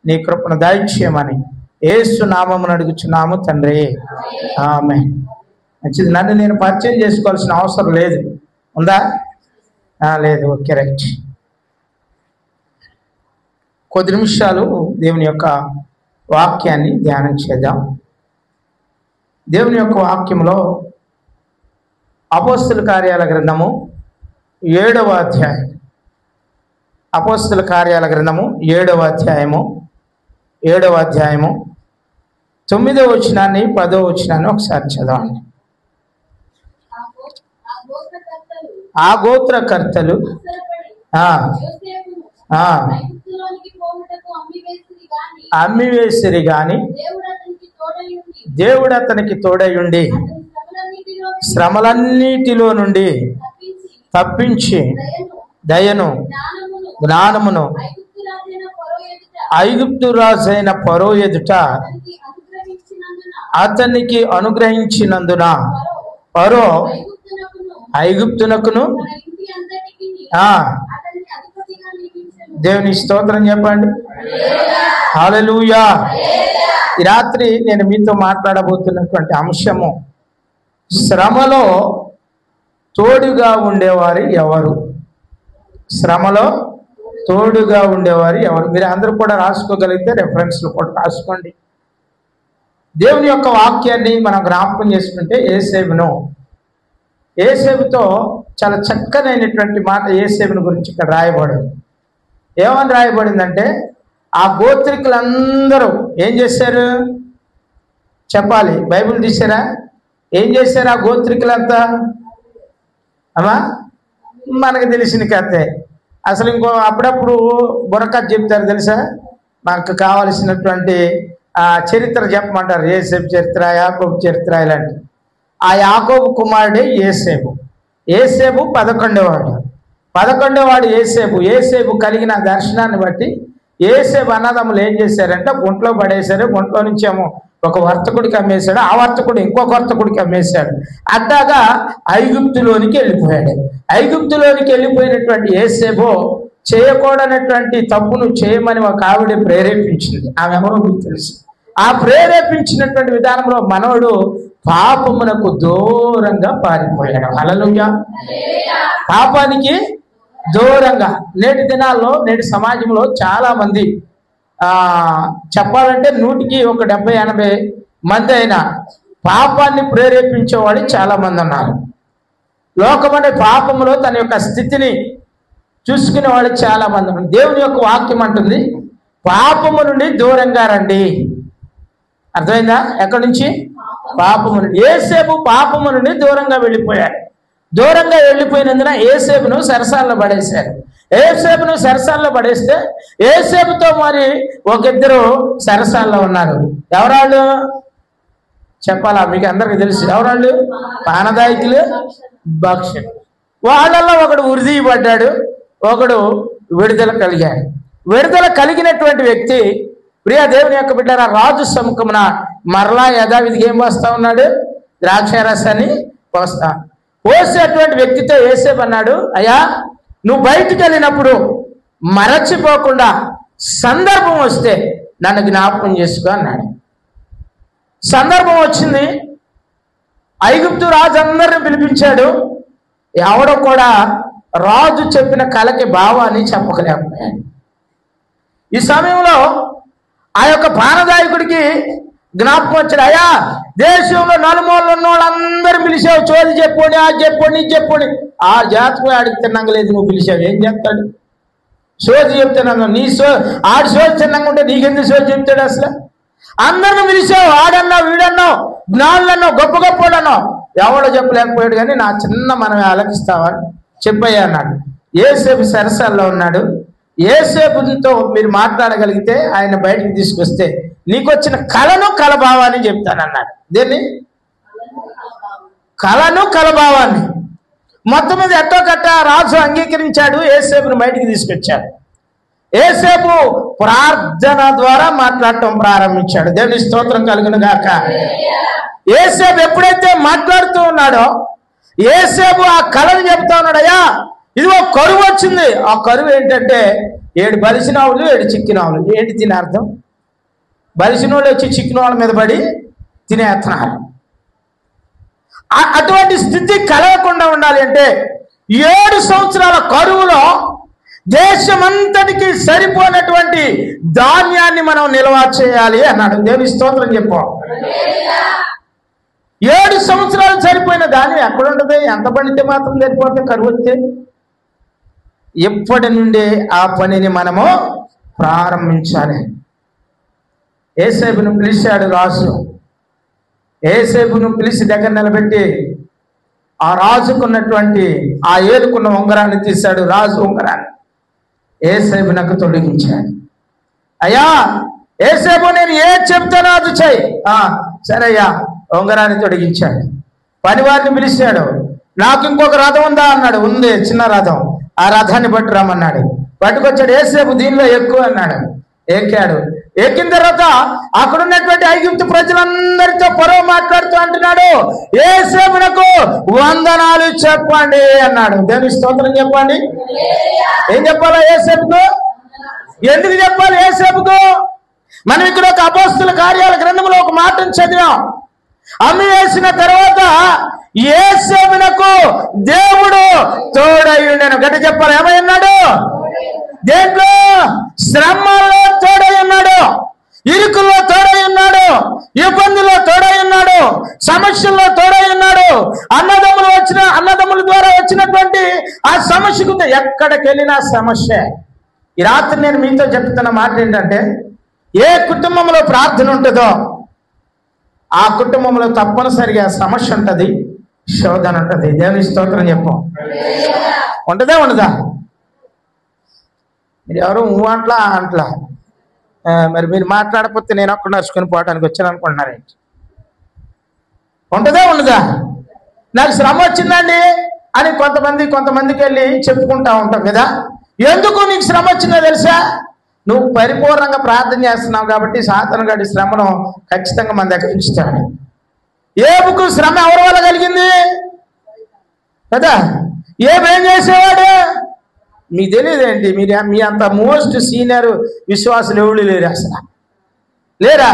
నీ కృపను దయచేయమని యేసు నామమున అడుగుచున్నాము తండ్రి, ఆమేన్. మంచిది. నన్ను నేను పరిచయం చేసుకోవాల్సిన అవసరం లేదు, ఉందా? లేదు. Okay, right. కొద్ది నిమిషాలు దేవుని యొక్క వాక్యాన్ని ధ్యానం చేద్దాం. దేవుని యొక్క వాక్యంలో అపోస్తల కార్యాల గ్రంథము 7వ అధ్యాయం, అపోస్తల కార్యాల గ్రంథము 7వ అధ్యాయము 9వ వచనాన్ని 10వ వచనాన్ని ఒకసారి చదవండి. ఆ గోత్రకర్తలు అమ్మివేసిరి గాని దేవుడు అతనికి తోడయుండి శ్రమలన్నిటిలో నుండి తప్పించి దయను జ్ఞానమును ఐగుప్తు రాజైన ఫరో ఎదుట అతనికి అనుగ్రహించినందున ఫరో ఐగుప్తునకును దేవుని స్తోత్రం చెప్పండి. హల్లెలూయా. ఈ రాత్రి నేను మీతో మాట్లాడబోతున్నటువంటి అంశము, శ్రమలో తోడుగా ఉండేవారు ఎవరు? శ్రమలో తోడుగా ఉండేవారు ఎవరు? మీరు అందరూ కూడా రాసుకోగలిగితే రెఫరెన్స్లు కూడా రాసుకోండి. దేవుని యొక్క వాక్యాన్ని మనం జ్ఞాపకం చేసుకుంటే ఏసేబుతో చాలా చక్కనైనటువంటి మాట ఏసేబుని గురించి ఇక్కడ రాయబడింది. ఏమని రాయబడిందంటే, ఆ గోత్రికులందరూ ఏం చేశారు చెప్పాలి? బైబిల్ తీసారా? ఏం చేశారు ఆ గోత్రికులంతా? అమ్మా, మనకు తెలిసిన కథే. అసలు ఇంకో అప్పుడప్పుడు బుర్రకథ చెప్తారు తెలుసా? మనకు కావలసినటువంటి చరిత్ర చెప్పమంటారు. యోసేపు చరిత్ర, యాకోబు చరిత్ర ఇలాంటి. ఆ యాకోబు కుమారుడే యోసేపు. 11వ వాడు యోసేపు కలిగిన దర్శనాన్ని బట్టి యోసేపు అన్నదమ్ములు ఏం చేశారంటే గుంట్లో పడేశారు. గుంట్లో నుంచి ఏమో ఒక వర్తకుడికి అమ్మేశాడు, ఆ వర్తకుడు ఇంకొక వర్తకుడికి అమ్మేశాడు. అట్టాగా ఐగుప్తులోనికి వెళ్ళిపోయాడు. ఐగుప్తులోనికి వెళ్ళిపోయినటువంటి యోసేపు చేయకూడనటువంటి తప్పును చేయమని ఒక ఆవిడ ప్రేరేపించింది. ఆమె ఎవరో మీకు తెలుసు. ఆ ప్రేరేపించినటువంటి విధానంలో మనవడు పాపమునకు దూరంగా పారిపోయాడు. హల్లెలూయా. పాపానికి దూరంగా. నేటి దినాల్లో, నేటి సమాజంలో చాలా మంది చెప్పాలంటే 100కి 70-80 మంది అయినా పాపాన్ని ప్రేరేపించేవాళ్ళు చాలా మంది ఉన్నారు. లోకమనే పాపములో తన యొక్క స్థితిని చూసుకునే వాళ్ళు చాలా మంది ఉన్నారు. దేవుని యొక్క వాక్యం అంటుంది, పాపము నుండి దూరంగా రండి. అర్థమైందా? ఎక్కడి నుంచి? పాపము నుండి. యోసేపు పాపము నుండి దూరంగా వెళ్ళిపోయాడు. దూరంగా వెళ్ళిపోయినందున యోసేపును సరసాల్లో పడేశారు. యోసేపును సరసాల్లో పడేస్తే యోసేపుతో మరి ఇద్దరు సరసాల్లో ఉన్నారు. ఎవరాళ్ళు చెప్పాలా? మీకు అందరికి తెలుసు ఎవరాళ్ళు? పానదాయకులు, భక్షకులు. వాళ్ళల్లో ఒకడు ఉరిదీయబడ్డాడు, ఒకడు విడుదల కలిగాడు. విడుదల కలిగినటువంటి వ్యక్తి, ప్రియ దేవుని యొక్క బిడ్డరా, రాజు సముఖమున మరలా యథావిధిగా ఏం పోస్తా ఉన్నాడు? ద్రాక్షారసాన్ని పోసేటువంటి వ్యక్తితో యోసేపు అన్నాడు, అయ్యా నువ్వు బయటికి వెళ్ళినప్పుడు మరచిపోకుండా సందర్భం వస్తే నన్ను జ్ఞాపకం చేసుకో అన్నాడు. సందర్భం వచ్చింది. ఐగుప్తు రాజు అందరిని పిలిపించాడు. ఎవడో కూడా రాజు చెప్పిన కళకి భావాన్ని చెప్పకలేకపోయాడు. ఈ సమయంలో ఆ యొక్క పానదాయకుడికి జ్ఞాపకం వచ్చాడు, అయ్యా దేశంలో నలుమూలలో ఉన్న వాళ్ళందరూ పిలిచావు, చోది చెప్పండి, అది చెప్పండి, ఇది చెప్పండి. ఆ జాతకు ఆడికి తిన్నంగలేదు, నువ్వు పిలిచావు, ఏం చెప్తాడు? సోది చెప్తున్నాను. ఆడి సోది తిన్నంగా ఉంటే నీకెందుకు సోది చెప్తాడు? అసలు అందరిని పిలిచావు, ఆడన్నావు, వీడన్నావు, జ్ఞానులన్నావు, గొప్ప గొప్పడన్నావు, ఎవడో చెప్పలేకపోయాడు. కానీ నా చిన్న మనమే ఆలకిస్తావా చెప్పయ్యా అన్నాడు. యోసేపు సరసాల్లో ఉన్నాడు. యోసేపుతో మీరు మాట్లాడగలిగితే ఆయన బయటికి తీసుకొస్తే నీకు వచ్చిన కళను కలభావాన్ని చెప్తానన్నాడు. దేన్ని? కళను కలభావాన్ని. మొత్తం మీద ఎట్టో కట్ట రాజు అంగీకరించాడు. యోసేపును బయటికి తీసుకొచ్చాడు. యోసేపు ప్రార్థన ద్వారా మాట్లాడటం ప్రారంభించాడు. దేవుని స్తోత్రం కలుగును గాక. యోసేపు ఎప్పుడైతే మాట్లాడుతూ ఉన్నాడో యోసేపు ఆ కళను చెప్తా ఉన్నాడు, అయ్యా ఇదిగో కరువు వచ్చింది. ఆ కరువు ఏంటంటే 7 బలిసిన ఆవులు 7 చిక్కిన ఆవులు. ఏంటి తినే అర్థం? బలిసిన వాళ్ళు వచ్చి చిక్కిన వాళ్ళ మీద పడి తినేస్తున్నారు. అటువంటి స్థితి కలగకుండా ఉండాలి అంటే 7 సంవత్సరాల కరువులో దేశమంతటికి సరిపోయినటువంటి ధాన్యాన్ని మనం నిల్వ చేయాలి అన్నాడు. దేవుని స్తోత్రం చెప్పు. 7 సంవత్సరాలు సరిపోయిన ధాన్యం ఎక్కడుంటుంది? ఎంత పండితే మాత్రం సరిపోతే కరువు వస్తే? ఇప్పటి నుండి ఆ పనిని మనము ప్రారంభించాలి. యేసేపును పిలిచాడు రాజు. యేసేపును పిలిచి దగ్గర నిలబెట్టి ఆ రాజుకున్నటువంటి ఆ ఏలుకున్న ఉంగరాన్ని తీశాడు. రాజు ఉంగరాన్ని యేసేపునకు తొడిగించాడు. అయ్యా యేసేపు, నేను ఏది చెప్తానో అది చెయ్యి. సరే అయ్యా, ఉంగరాన్ని తొడిగించాడు. పనివారిని పిలిచాడు. నాకు ఇంకొక రథం ఉందా అన్నాడు. ఉంది, చిన్న రథం. ఆ రథాన్ని పట్టురామన్నాడు. పట్టుకొచ్చాడు. యేసేపు దీనిలో ఎక్కువ అన్నాడు. ఎక్కాడు. ఎక్కిన తర్వాత అక్కడ ఉన్నటువంటి ఐగుప్తు ప్రజలందరితో పొరవ మాట్లాడుతూ అంటున్నాడు, యేసేపునకు వందనాలు చెప్పండి అన్నాడు. దేవుని స్తోత్రం చెప్పండి. ఏం చెప్పాలా యేసేపుకు? ఎందుకు చెప్పాలి యేసేపుకు? మనం ఇక్కడ ఒక అపోస్తల కార్యాల గ్రంథంలో ఒక మాటను చదివాం. అమ్మి వేసిన తర్వాత యేసేపునకు దేవుడు తోడై ఉండెను. గట్టి చెప్పాలి. ఏమన్నాడు? దేంట్లో? శ్రమల్లో తోడై ఉన్నాడు, ఇరుకుల్లో తోడై ఉన్నాడు, ఇబ్బందుల్లో తోడై ఉన్నాడు, సమస్యల్లో తోడై ఉన్నాడు. అన్నదమ్ముల ద్వారా వచ్చినటువంటి ఆ సమస్యకు ఎక్కడికి వెళ్ళినా సమస్య. ఈ రాత్రి నేను మీతో చెప్తున్న మాట ఏంటంటే, ఏ కుటుంబంలో ప్రార్థన ఉంటుందో ఆ కుటుంబంలో తప్పనిసరిగా సమస్య ఉంటుంది, శోధన ఉంటుంది. దేవుని స్తోత్రం చెప్పు. ఉంటుందా ఉండదా? మీరు ఎవరు అంట్లా మరి మీరు మాట్లాడకపోతే నేను ఒక్కడ నడుచుకుని పోవడానికి వచ్చాను అనుకుంటున్నారేంటి? ఉంటుందా ఉండదా? నాకు శ్రమ వచ్చిందండి అని కొంతమందికి వెళ్ళి చెప్పుకుంటా ఉంటాం కదా. ఎందుకు నీకు శ్రమ వచ్చిందో తెలుసా? నువ్వు పరిపూర్ణంగా ప్రార్థన చేస్తున్నావు కాబట్టి సాతాను గాడి శ్రమను ఖచ్చితంగా మన దగ్గర ఉంచుతాడు. ఏబుకు శ్రమ ఎవరి వల్ల కలిగింది కదా? ఏమేం చేసేవాడు? మీకు తెలియదేంటి? మీ అంత మోస్ట్ సీనియర్ విశ్వాసులు ఎవరు లేరు అసలు, లేరా?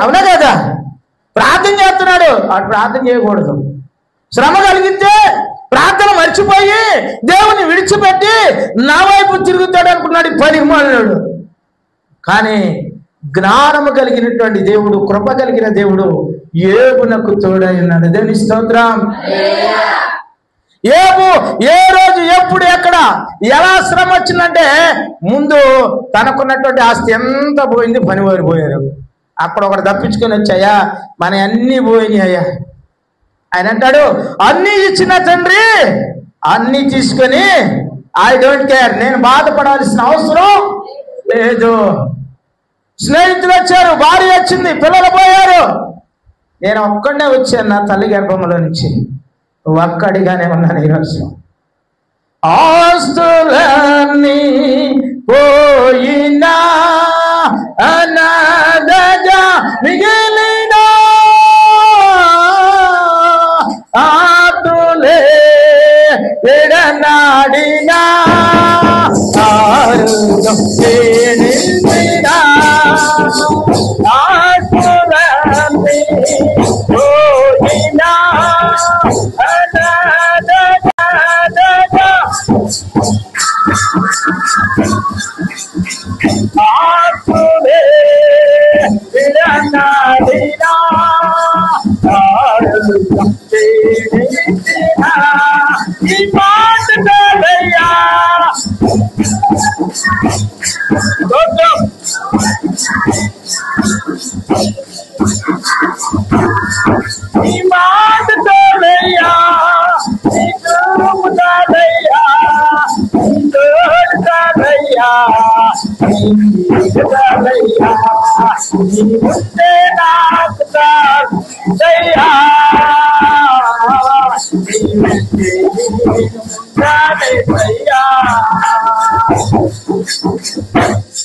అవునా కదా? ప్రార్థన చేస్తున్నాడు, అటు ప్రార్థన చేయకూడదు. శ్రమ కలిగితే ప్రార్థన మర్చిపోయి దేవుని విడిచిపెట్టి నా వైపు తిరుగుతాడు అనుకున్నాడు 10 మానవుడు. కానీ జ్ఞానము కలిగినటువంటి దేవుడు, కృప కలిగిన దేవుడు ఏబునకు తోడై ఉన్నాడు. దేవుని స్తోత్రం. ఏబు ఏ రోజు ఎప్పుడు ఎక్కడ ఎలా శ్రమ వచ్చిందంటే, ముందు తనకున్నటువంటి ఆస్తి ఎంత పోయింది, పనివారు పోయారు. అక్కడ ఒకటి తప్పించుకొని వచ్చాయా, మన అన్నీ పోయినాయి అయ్యా. ఆయన అంటాడు, అన్నీ ఇచ్చిన తండ్రి అన్నీ తీసుకొని ఐ డోంట్ కేర్, నేను బాధపడాల్సిన అవసరం లేదు. స్నేహితులు వచ్చారు, భార్య వచ్చింది, పిల్లలు పోయారు, నేను ఒక్కడే వచ్చాను నా తల్లి గర్భంలో నుంచి. ఒక్కడిగానే ఉన్నాను ఈరోజు. ఆస్తులన్నీ పోయినా అనాథగా మిగిలిన ఆతులే ఎడనాడినా ఆస్తులన్నీ పోయినా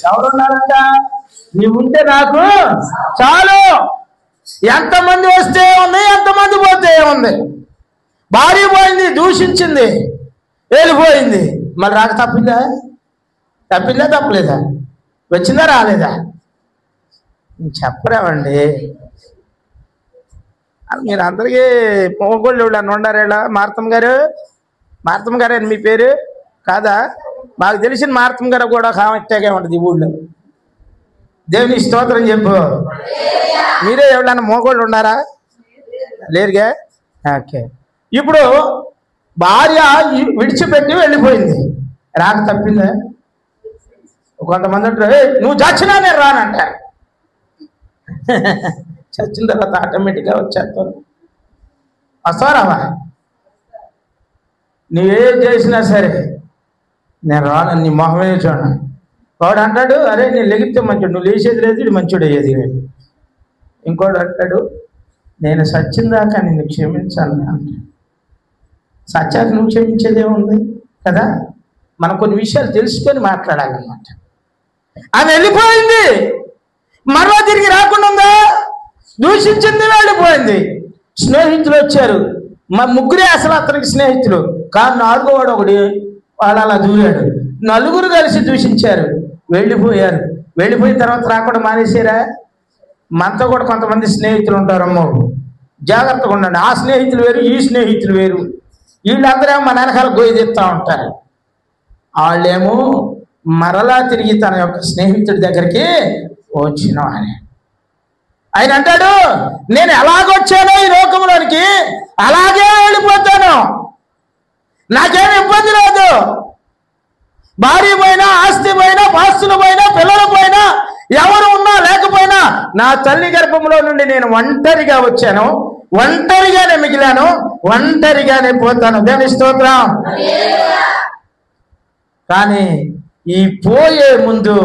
ఎవరున్నారంట? నీవుంటే నాకు చాలు. ఎంతమంది వస్తే ఉంది, ఎంతమంది పోతే ఉంది. భార్య పోయింది, దూషించింది, వెళ్ళిపోయింది, మళ్ళీ రాక తప్పిందా? తప్పిందా తప్పలేదా? వచ్చిందా రాలేదా? చెప్పరావండి. మీరు అందరికీ పోగొళ్ళు అని ఉండారేలా? మార్తమ్మ గారు అని మీ పేరు కాదా? మాకు తెలిసిన మార్తమ్మ గారు కూడా కామెట్టాగే ఉంటుంది ఈ ఊళ్ళో. దేవుని స్తోత్రం చెప్పు. మీరే ఎవరన్నా మోగోళ్ళు ఉన్నారా? లేరుగా. ఓకే. ఇప్పుడు భార్య విడిచిపెట్టి వెళ్ళిపోయింది, రాక తప్పిందా? కొంతమంది అంటారు నువ్వు చచ్చినా నేను రానంటారు. చచ్చిన తర్వాత ఆటోమేటిక్గా వచ్చేస్తాను. వస్తారావా? నువ్వేం చేసినా సరే నేను రాను, నీ మొహమే చూడను. వాడు అంటాడు అరే నేను లెగితే మంచోడు, నువ్వు లేచేది లేదు, ఇది మంచోడు అయ్యేది లేదు. ఇంకోడు అంటాడు నేను సచ్చిన దాకా నిన్ను క్షమించాను అంటాడు. సత్యాన్ని నువ్వు క్షమించేదేముంది కదా? మనం కొన్ని విషయాలు తెలుసుకొని మాట్లాడాలన్నమాట. ఆమె వెళ్ళిపోయింది, మరలా తిరిగి రాకుండా ఉందా? దూషించింది, వెళ్ళిపోయింది. స్నేహితులు వచ్చారు, మా ముగ్గురే అసలు అతనికి స్నేహితులు, కానీ నాలుగోవాడు ఒకటి వాళ్ళు అలా దూరాడు. నలుగురు కలిసి దూషించారు, వెళ్ళిపోయారు. వెళ్ళిపోయిన తర్వాత రాకుండా మానేసారా? మనతో కూడా కొంతమంది స్నేహితులు ఉంటారమ్మో, జాగ్రత్తగా ఉండండి. ఆ స్నేహితులు వేరు, ఈ స్నేహితులు వేరు. వీళ్ళందరేమో మన వెనకాల గొయ్యి తీస్తూ ఉంటారు. వాళ్ళేమో మరలా తిరిగి తన యొక్క స్నేహితుడి దగ్గరికి వచ్చిన ఆయన అంటాడు నేను ఎలాగొచ్చానో ఈ లోకంలోనికి అలాగే వెళ్ళిపోతాను, నాకేమి ఇబ్బంది లేదు. భార్య పోయినా, ఆస్తి పోయినా, పాస్తులు పోయినా, పిల్లలు పోయినా, ఎవరు ఉన్నా లేకపోయినా నా తల్లి గర్భంలో నుండి నేను ఒంటరిగా వచ్చాను, ఒంటరిగానే మిగిలాను, ఒంటరిగానే పోతాను. దేవుని స్తోత్రం. కానీ ఈ పోయే ముందు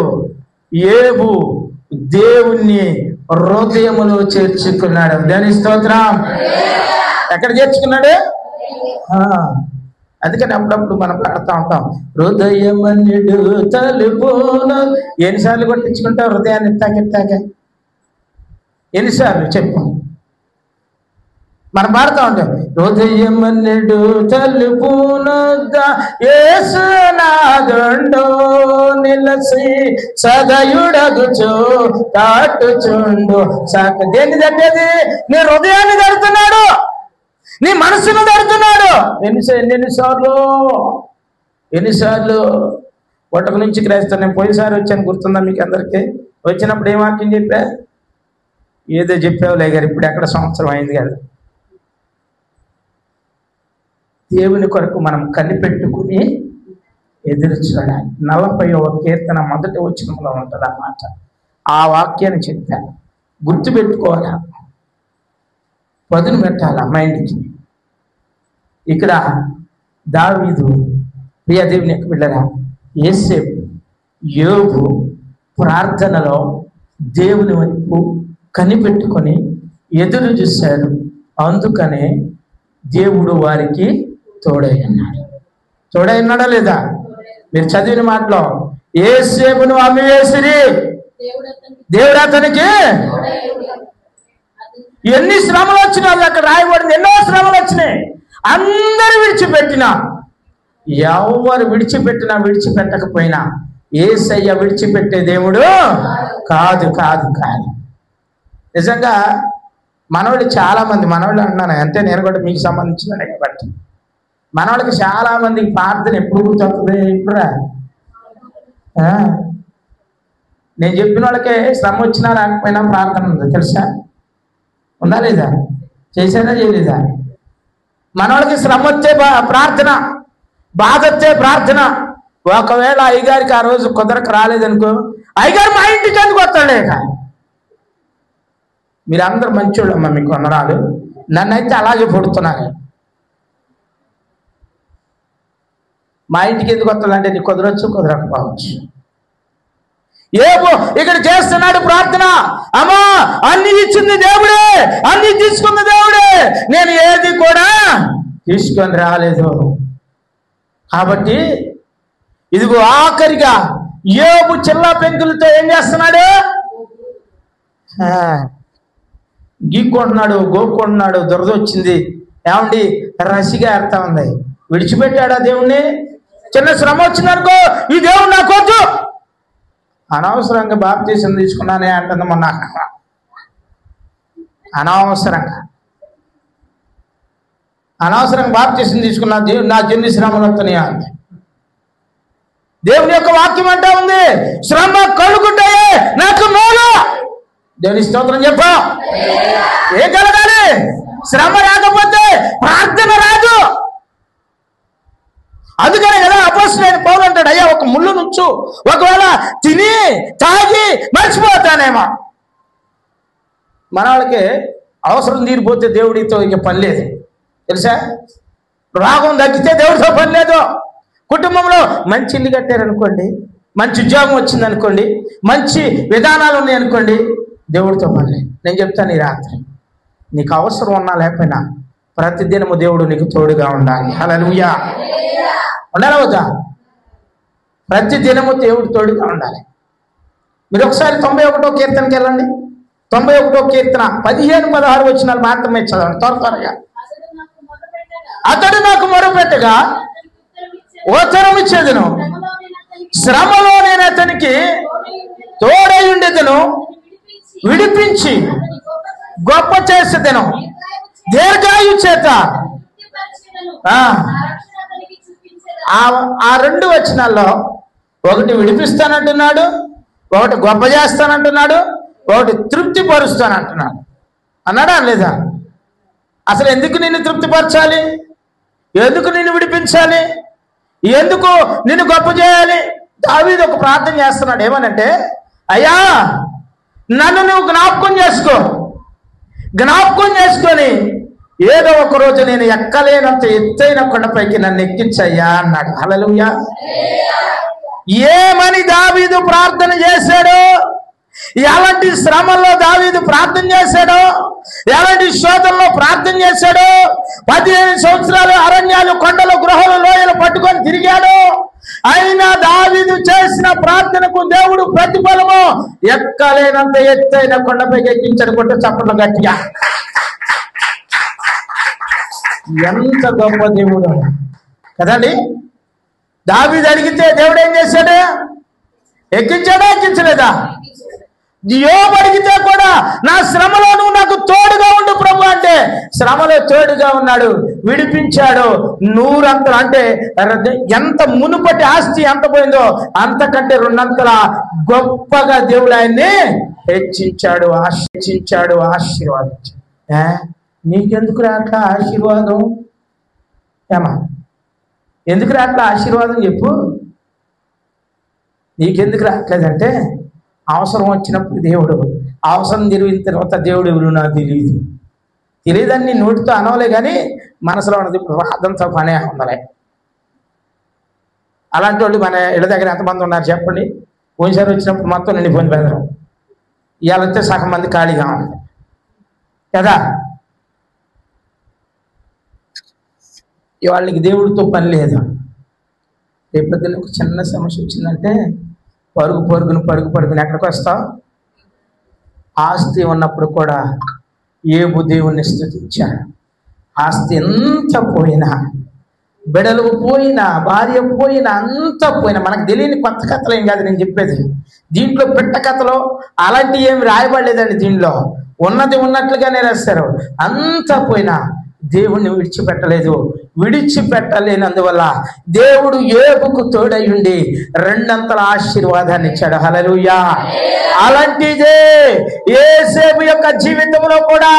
యోబు దేవుణ్ణి హృదయములో చేర్చుకున్నాడు. దేవుని స్తోత్రం. ఎక్కడ చేర్చుకున్నాడు? అందుకని అప్పుడప్పుడు మనం పాడుతూ ఉంటాం హృదయమన్యుడు తలుపును. ఎన్నిసార్లు కొట్టించుకుంటావు హృదయాన్ని ఇట్టాక? ఎన్నిసార్లు చెప్పు. మనం పాడుతూ ఉంటాం హృదయమన్యుడు తలుపునొద్ద యేసునాథుండు నిలసి సదయుడగుచు తాటుచుండు. దేన్ని తట్టేది? నీ హృదయాన్ని తడుతున్నాడు, నీ మనసును తడుతున్నాడు. ఎన్నిసార్లు ఒట్టక నుంచి క్రైస్తవం. నేను పోయినసారి వచ్చాను, గుర్తుందా మీకు అందరికీ? వచ్చినప్పుడు ఏం వాక్యం చెప్పా? ఏదో చెప్పావులే గారు, ఇప్పుడు ఎక్కడ సంవత్సరం అయింది కదా. దేవుని కొరకు మనం కనిపెట్టుకుని ఎదురు చూడాలి. 40వ కీర్తన 1వ వచనంలో ఉంటుంది అన్నమాట. ఆ వాక్యాన్ని చెప్పాను, గుర్తుపెట్టుకోవాలా, పదును పెట్టాలా మైండ్కి. ఇక్కడ దావీదు ప్రియ దేవుని యొక్క బిడ్డరా, యేసేపు, యోబు ప్రార్థనలో దేవుని వైపు కనిపెట్టుకొని ఎదురు చూశాడు. అందుకనే దేవుడు వారికి తోడై ఉన్నాడు. తోడై ఉన్నాడా లేదా? మీరు చదివిన మాటలో యేసేపును అమ్మివేసిరి, దేవుడు అతనికి ఎన్ని శ్రమలు వచ్చినాయి అక్కడ రాయబడింది. ఎన్నో శ్రమలు వచ్చినాయి. అందరూ విడిచిపెట్టినా, ఎవరు విడిచిపెట్టినా విడిచిపెట్టకపోయినా యేసయ్య విడిచిపెట్టే దేవుడు కాదు. నిజంగా మనవాళ్ళు చాలా మంది, మనవాళ్ళు అన్నాను అంటే నేను కూడా మీకు సంబంధించిననే కాబట్టి, మనవాళ్ళకి చాలా మందికి ప్రార్థన ఎప్పుడు గుర్తొస్తుంది? ఇప్పుడురా నేను చెప్పిన వాళ్ళకే శ్రమ వచ్చినా రాకపోయినా ప్రార్థన ఉంది, తెలుసా? ఉందా లేదా? చేసేదా చేయలేదా? మనవాళ్ళకి శ్రమ వచ్చే ప్రార్థన, బాధ వచ్చే ప్రార్థన. ఒకవేళ అయ్యగారికి ఆ రోజు కుదరకు రాలేదనుకో, అయ్యగారు మా ఇంటికి ఎందుకు వస్తాడేక? మీరందరూ మంచోళ్ళమ్మా, మీకు వందనాలు. నన్నైతే అలాగే పొడుతున్నారు. మా ఇంటికి ఎందుకు వస్తాడంటే నీకు కుదరొచ్చు, కుదరకపోవచ్చు. ఏమో ఇక్కడ చేస్తున్నాడు ప్రార్థన, అమ్మా అన్ని ఇచ్చింది దేవుడే, అన్ని తీసుకుంది దేవుడే, నేను ఏది కూడా తీసుకొని రాలేదు. కాబట్టి ఇదిగో ఆఖరిగా యోబు చిల్లా పెంకులతో ఏం చేస్తున్నాడు? గీక్కుంటున్నాడు, గోక్కుంటున్నాడు. దురద వచ్చింది. ఏమండి రసిగా ఏర్తా ఉంది. విడిచిపెట్టాడా దేవుణ్ణి? చిన్న శ్రమ వచ్చిందనుకో, ఈ దేవుడు నాకొద్దు, అనవసరంగా బాప్తీసం తీసుకున్నానే అంటుంది మొన్న. అనవసరంగా బాప్తీసం తీసుకున్నా, నా జన్ని శ్రమలు వస్తున్నాయా అంది. దేవుని యొక్క వాక్యం అంటా ఉంది, శ్రమ కలుగుతాయే నాకు మేలు. దేవుని స్తోత్రం చెప్పా. ఏం కలగాలి? శ్రమ రాకపోతే ప్రార్థన రాదు. అందుకనే కదా అపోస్తలుడైన పౌలు అంటాడు, అయ్యా ఒక ముళ్ళు నుంచు, ఒకవేళ తిని తాగి మర్చిపోతానేమో. మన వాళ్ళకి అవసరం తీరిపోతే దేవుడితో ఇక పని లేదు తెలుసా. రాగం తగ్గితే దేవుడితో పని లేదు. కుటుంబంలో మంచి ఇల్లు కట్టారనుకోండి, మంచి ఉద్యోగం వచ్చిందనుకోండి, మంచి విధానాలు ఉన్నాయనుకోండి, దేవుడితో పని లేదు. నేను చెప్తాను, ఈ రాత్రి నీకు అవసరం ఉన్నా లేకపోయినా ప్రతిదినము దేవుడు నీకు తోడుగా ఉండాలి. హల్లెలూయా. ఉండాలా వద్దా? ప్రతిదినము దేవుడు తోడుగా ఉండాలి. మీరు ఒకసారి 91వ కీర్తనకి వెళ్ళండి. 91వ కీర్తన 15-16 వచనాలు మాత్రమే చదవండి త్వరగా. అతడు నాకు మొరపెట్టగా ఉత్తరం ఇచ్చేదను, శ్రమలో నేను అతనికి తోడై ఉండేదను, విడిపించి గొప్ప చేసేదను, దీర్ఘాయు చేత. ఆ 2 వచనాల్లో ఒకటి విడిపిస్తానంటున్నాడు, ఒకటి గొప్ప చేస్తానంటున్నాడు, ఒకటి తృప్తి పరుస్తానంటున్నాడు. అన్నాడా లేదా? అసలు ఎందుకు నిన్ను తృప్తిపరచాలి? ఎందుకు నిన్ను విడిపించాలి? ఎందుకు నిన్ను గొప్ప చేయాలి? దావీదు ఒక ప్రార్థన చేస్తున్నాడు. ఏమనంటే, అయ్యా నన్ను నువ్వు జ్ఞాపకం చేసుకొని ఏదో ఒక రోజు నేను ఎక్కలేనంత ఎత్తైన కొండపైకి నన్ను ఎక్కించయ్యా అన్నాడు. హల్లెలూయా. ఏమని దావీదు ప్రార్థన చేశాడు? ఎలాంటి శ్రమల్లో దావీదు ప్రార్థన చేశాడో, ఎలాంటి శోధనలో ప్రార్థన చేశాడో, 15 సంవత్సరాలు అరణ్యాలు, కొండలు, గృహాలు, లోయలు పట్టుకొని తిరిగాడు. అయినా దావీదు చేసిన ప్రార్థనకు దేవుడు ప్రతిఫలము ఎక్కలేనంత ఎత్తైన కొండపైకి ఎక్కించాడు. కొట్టు చప్పట్లు గట్టిగా. ఎంత గొప్ప దేవుడు కదండి. దావీదు అడిగితే దేవుడు ఏం చేశాడు? ఎక్కించాడా? ఎక్కించలేదా? యోబు అడిగితే కూడా నా శ్రమలో నువ్వు నాకు తోడుగా ఉండు ప్రభు అంటే శ్రమలో తోడుగా ఉన్నాడు, విడిపించాడు. 100 అంటే ఎంత మునుపటి ఆస్తి ఎంత పోయిందో అంతకంటే 2 గొప్పగా దేవుడు ఆయన్ని హెచ్చించాడు, ఆశీర్వాదించాడు. నీకెందుకు రాట్లా ఆశీర్వాదం? ఏమా ఎందుకు రాట్లా ఆశీర్వాదం చెప్పు. నీకెందుకు రావట్లేదంటే, అవసరం వచ్చినప్పుడు దేవుడు, అవసరం తిరిగిన తర్వాత దేవుడు ఎవరు నాకు తెలియదని నోటితో అనవలే, కానీ మనసులో ఉన్నది ప్రార్థనతో పనే ఉందలే. అలాంటి వాళ్ళు మన ఇళ్ళ దగ్గర ఎంతమంది ఉన్నారు చెప్పండి? పోయినసారి వచ్చినప్పుడు మొత్తం నిండిపోయింది బెదరం, ఇవాళ వస్తే సగం మంది ఖాళీగా ఉంది కదా. వాళ్ళకి దేవుడితో పని లేదు. రేపొద్దున ఒక చిన్న సమస్య వచ్చిందంటే పరుగుని ఎక్కడికి వస్తావు? ఆస్తి ఉన్నప్పుడు కూడా యోబు దేవుణ్ణి స్తుతించాడు. ఆస్తి ఎంత పోయినా, బిడలు పోయినా, భార్య పోయినా, అంతా పోయినా, మనకు తెలియని కొత్త కథలు ఏం కాదు నేను చెప్పేది. దీంట్లో పెట్ట కథలో అలాంటివి ఏమి రాయబడలేదండి. దీనిలో ఉన్నది ఉన్నట్లుగానే రాస్తారు. అంతా పోయినా దేవుణ్ణి విడిచిపెట్టలేనందువల్ల దేవుడు యోబుకు తోడై ఉండి 2 ఆశీర్వాదాన్ని ఇచ్చాడు. హల్లెలూయా. అలాంటిదే యోసేపు యొక్క జీవితంలో కూడా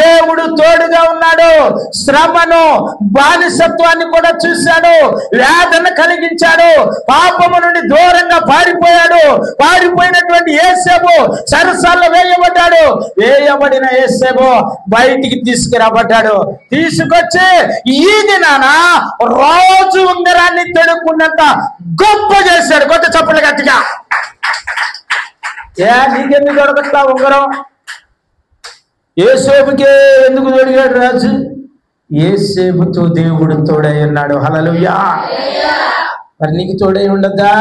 దేవుడు తోడుగా ఉన్నాడు. శ్రమను, బానిసత్వాన్ని కూడా చూశాడు, వేదన కలిగించాడు, పాపము నుండి దూరంగా పారిపోయినటువంటి యోసేపు సరసాల్లో వేయబడిన యోసేపు బయటికి తీసుకురాబడ్డాడు. తీసుకొచ్చి ఈ దినాన రోజు ఉంగరాన్ని తొడుక్కున్నంత గొప్ప చేశాడు. కొత్త చప్పట్లు గట్టిగా. నీకెందుకు దొరకట్లా ఉంగరం? యోసేపుకే ఎందుకు తొడిగాడు రాజు? యోసేపుతో దేవుడు తోడై ఉన్నాడు. హల్లెలూయా. మరి నీకు తోడై ఉండద్దా?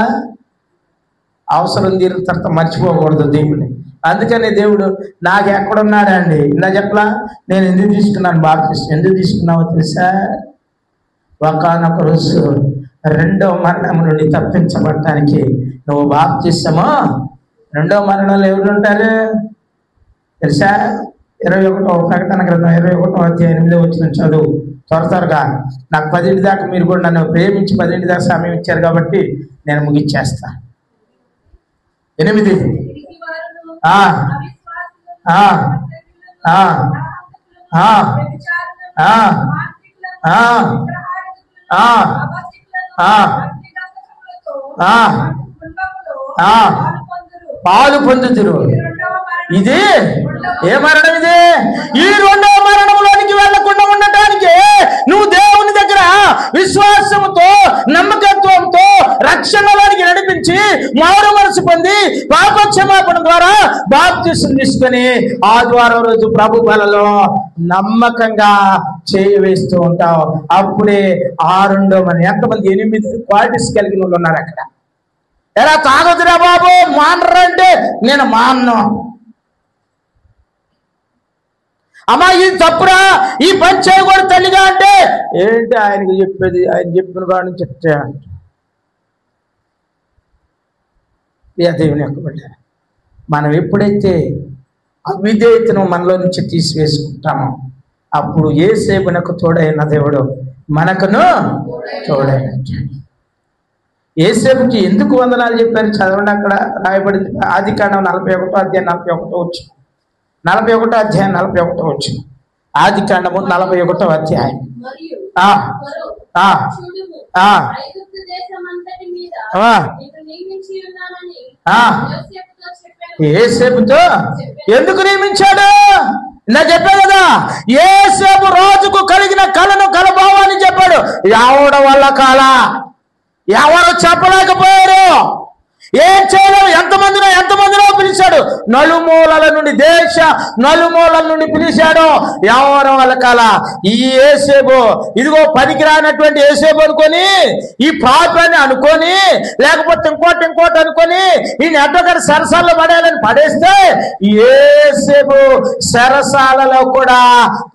అవసరం తీరిన తర్వాత మర్చిపోకూడదు దేవుడిని. అందుకని దేవుడు నాకు ఎక్కడున్నాడండి ఇలా చెప్పలా. నేను ఎందుకు తీసుకున్నాను బాప్తిస్మం? ఎందుకు తీసుకున్నావో తెలుసా? ఒకానొక రోజు రెండవ మరణం నుండి తప్పించబడటానికి నువ్వు బాప్తిసమో. రెండవ మరణంలో ఎవరు ఉంటారు తెలుసా? 21వ ప్రకటన గ్రంథం 21వ అధ్యాయం 8వ వచనం చదువు త్వరగా. నాకు 10 దాకా మీరు కూడా నన్ను ప్రేమించి 10 దాకా సమయం ఇచ్చారు కాబట్టి నేను ముగిచ్చేస్తా. 8 పాలు పొందుతురు. ఇది ఏ మరణం? ఇది ఈ రెండవ మరణంలోనికి వెళ్లకుండా ఉండటానికి నువ్వు దేవుని దగ్గర విశ్వాసంతో నమ్మకత్వంతో రక్షణలోనికి నడిపించి మారు మనసు పొంది పాప క్షమాపణ ద్వారా బాప్తిసం తీసుకొని ఆదివారం రోజు ప్రభు బలలో నమ్మకంగా చేయి వేస్తూ ఉంటావు. అప్పుడే ఆ రెండో మన ఎంతమంది 8 క్వాలిటీస్ కలిగిన వాళ్ళు ఉన్నారు అక్కడ. ఎలా తాగొద్దురా బాబు మానరంటే నేను మాన్ను. అమ్మా ఇది తప్పురా, ఈ పని చేయకూడదు తల్లిగా అంటే ఏంటి ఆయనకి చెప్పేది? ఆయన చెప్పిన కాడిని చెప్తే అంట. దేవుని యొక్క బిడ్డ, మనం ఎప్పుడైతే అవిధేయతను మనలో నుంచి తీసివేసుకుంటామో అప్పుడు యేసేపునకు తోడైన దేవుడు మనకును తోడైనట్టు. యేసేపుకి ఎందుకు వందనాలు చెప్పారు చదవండి. అక్కడ రాయబడింది ఆదికాండం 41వ అధ్యాయం 41వ వచనం. 41వ అధ్యాయం 41వ వచనం. ఆదికాండము 41వ అధ్యాయం. యేసేపుతో ఎందుకు నియమించాడు? నా చెప్పా కదా, యేసేపు రోజుకు కలిగిన కళను కలభావాన్ని చెప్పాడు. ఎవడ వల్ల కాల ఎవరు చెప్పలేకపోయారు. ఏం చేయలేవు. ఎంతమందినో పిలిచాడు. నలుమూలల నుండి దేశ నలుమూలల నుండి పిలిచాడు. ఎవరు వాళ్ళ కాల ఈ యేసేపు ఇదిగో పనికిరానటువంటి యేసేపు అనుకొని, ఈ పాపాన్ని అనుకొని, లేకపోతే ఇంకోటి అనుకొని ఈ నెట్టొకటి సరసాల్లో పడేయాలని పడేస్తే యేసేపు సరసాలలో కూడా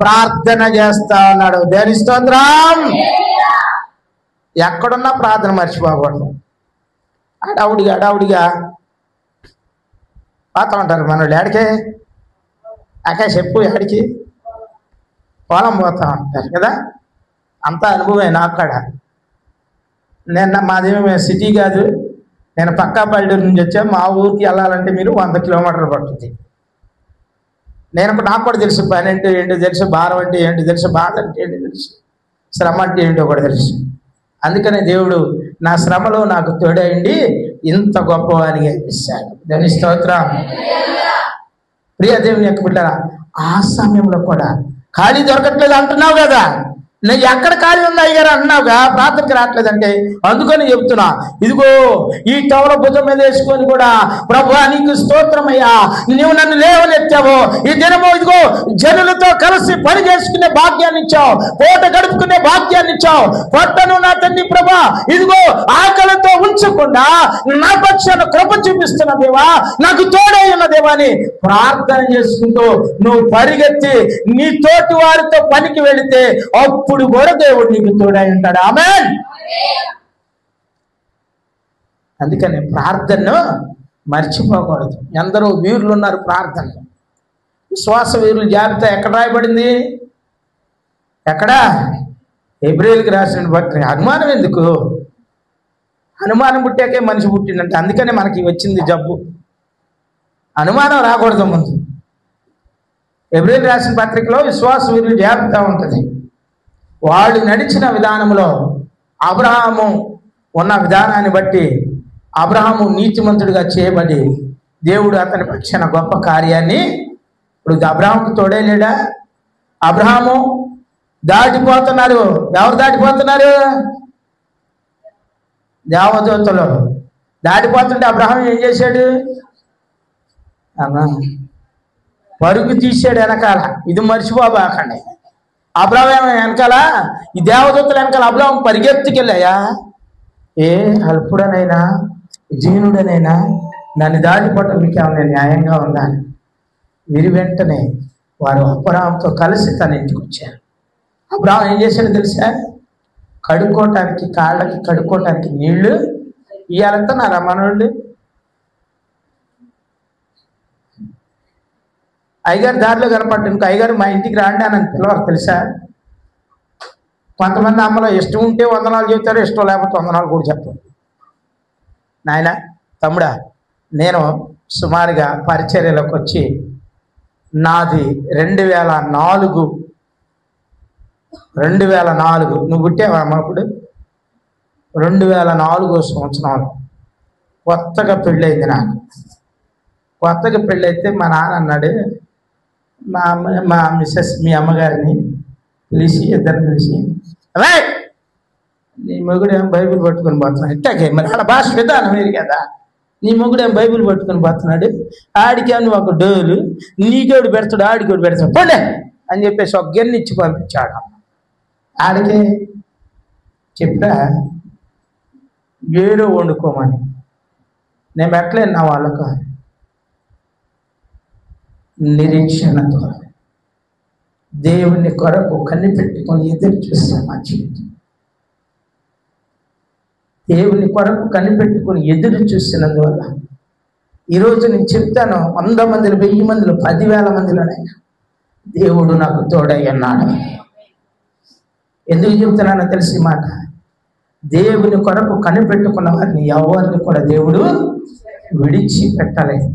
ప్రార్థన చేస్తా ఉన్నాడు. దేవుని స్తోత్రం. ఎక్కడున్నా ప్రార్థన మర్చిపోకూడదు. అడావుడిగా పోతా ఉంటారు మనోళ్ళు. ఏడికే చెప్పు ఏడికి పొలం పోతా ఉంటారు కదా. అంతా అనుభవమే నాకు కూడా. మాదేమో సిటీ కాదు, నేను పక్కా పల్లెటూరు నుంచి వచ్చా. మా ఊరికి వెళ్ళాలంటే మీరు 100 కిలోమీటర్లు పడుతుంది. నాకు కూడా తెలుసు పని అంటే ఏంటో తెలుసు, భారం అంటే ఏంటో తెలుసు, బాధ అంటే ఏంటో తెలుసు, శ్రమ అంటే ఏంటో కూడా తెలుసు. అందుకనే దేవుడు నా శ్రమలో నాకు తోడైండి ఇంత గొప్పవానిగా ఇచ్చాడు. దేవుని స్తోత్రం. ప్రియ దేవుని యొక్క బిడ్డలారా, ఆ సమయంలో కూడా ఖాళీ దొరకట్లేదు అంటున్నావు కదా. నేను ఎక్కడ ఖాళీ ఉంది అయ్యారు అంటున్నావుగా, ప్రార్థనకి రావట్లేదంటే అందుకని చెప్తున్నా. ఇదిగో ఈ టవల భుజం మీద వేసుకొని కూడా ప్రభువా నీకు స్తోత్రమయ్యా, నువ్వు నన్ను లేవనెత్తావు. ఈ దినము ఇదిగో జనులతో కలిసి పని చేసుకునే భాగ్యాన్ని ఇచ్చావు, పూట గడుపుకునే భాగ్యాన్ని ఇచ్చావు. పొట్టను నా తండ్రి ప్రభా ఇదిగో ఆకలితో ఉంచకుండా నా పక్షాన కృప చూపిస్తున్న దేవా, నాకు తోడై ఉన్న దేవా అని ప్రార్థన చేసుకుంటూ నువ్వు పరిగెత్తి నీ తోటి వారితో పనికి వెళితే అప్పుడు కూడా దేవుడు నీకు తోడై ఉంటాడు. ఆమేన్. అందుకని ప్రార్థనను మర్చిపోకూడదు. ఎందరో వీరులు ఉన్నారు ప్రార్థన. విశ్వాస వీరుల జాబితా ఎక్కడ రాయబడింది? ఎక్కడ? హెబ్రీయులకు రాసిన పత్రిక. అనుమానం ఎందుకు? అనుమానం పుట్టాకే మనిషి పుట్టిందంటే అందుకనే మనకి వచ్చింది జబ్బు. అనుమానం రాకూడదు ముందు. హెబ్రీయులకు రాసిన పత్రికలో విశ్వాస వీరుల జాబితా ఉంటుంది. వాళ్ళు నడిచిన విధానంలో అబ్రహాము ఉన్న విధానాన్ని బట్టి అబ్రహాము నీతిమంతుడిగా చేయబడి దేవుడు అతని పక్షాన గొప్ప కార్యాన్ని. ఇప్పుడు అబ్రహాముకు తోడేలేడా? అబ్రహాము దాటిపోతున్నారు. ఎవరు దాటిపోతున్నారు? దేవదూతలు దాటిపోతుంటే అబ్రహాం ఏం చేశాడు? పరుగు తీసాడు వెనకాల. ఇది మర్చిపోబాకండి. అబ్రహాం వెనకాల ఈ దేవదూతల వెనకాల అబ్రహాం పరిగెత్తుకెళ్ళాయా? ఏ అల్పుడనైనా జీనుడనైనా నన్ను దాటిపోవటం మీకు ఏమైనా న్యాయంగా ఉందా? వీరి వెంటనే వారు అబ్రహాంతో కలిసి తన ఇంటికి వచ్చారు. అబ్రహాం ఏం చేశాడో తెలుసా? కడుక్కోవటానికి, కాళ్ళకి కడుక్కోవటానికి నీళ్లు ఇవ్వాలంతా నా రమణుళ్ళు. అయ్యగారు దారిలో కనపడ్డా, ఇంకా అయ్యగారు మా ఇంటికి రాండి అని పిలవరు తెలుసా. కొంతమంది అమ్మలో ఇష్టం ఉంటే వందనాలు చెప్తారు, ఇష్టం లేకపోతే వందనాలు కూడా చెప్తారు. నాయన తమ్ముడా, నేను సుమారుగా పరిచర్యలోకి వచ్చి నాది 2004 నువ్వు పుట్టావా అమ్మ అప్పుడు? 2004 సంవత్సరం కొత్తగా పెళ్ళయింది నాకు. కొత్తగా పెళ్ళైతే మా నాన్న అన్నాడు, మా మిస్సెస్ మీ అమ్మగారిని పిలిచి, ఇద్దరిని పిలిచి, అవే నీ మొగుడేం బైబిల్ పట్టుకొని పోతున్నాడు. ఇట్టాకే మరి ఆడ భాష విధానం వేరు కదా. నీ మొగుడేం బైబిల్ పట్టుకొని పోతున్నాడు, ఆడికేమో ఒక డోలు, నీకేడు పెడతాడు, ఆడికోడు పెడతాడు, పోండే అని చెప్పేసి ఒక గిన్నె ఇచ్చి పంపించాడు. ఆడికే చెప్పా ఏదో వండుకోమని. నేను పెట్టలేను నా వాళ్ళకు. నిరీక్షణతో దేవుని కొరకు కనిపెట్టుకొని ఎదురు చూస్తాం. మా జీవితం దేవుని కొరకు కనిపెట్టుకొని ఎదురు చూసినందువల్ల ఈరోజు నేను చెప్తాను, 100 మందిలో, 1000 మందిలో, 10,000 మందిలోనైనా దేవుడు నాకు తోడై ఉన్నాడు. ఎందుకు చెప్తున్నానో తెలిసి మాట, దేవుని కొరకు కనిపెట్టుకున్న వారిని ఎవరిని కూడా దేవుడు విడిచిపెట్టలేదు.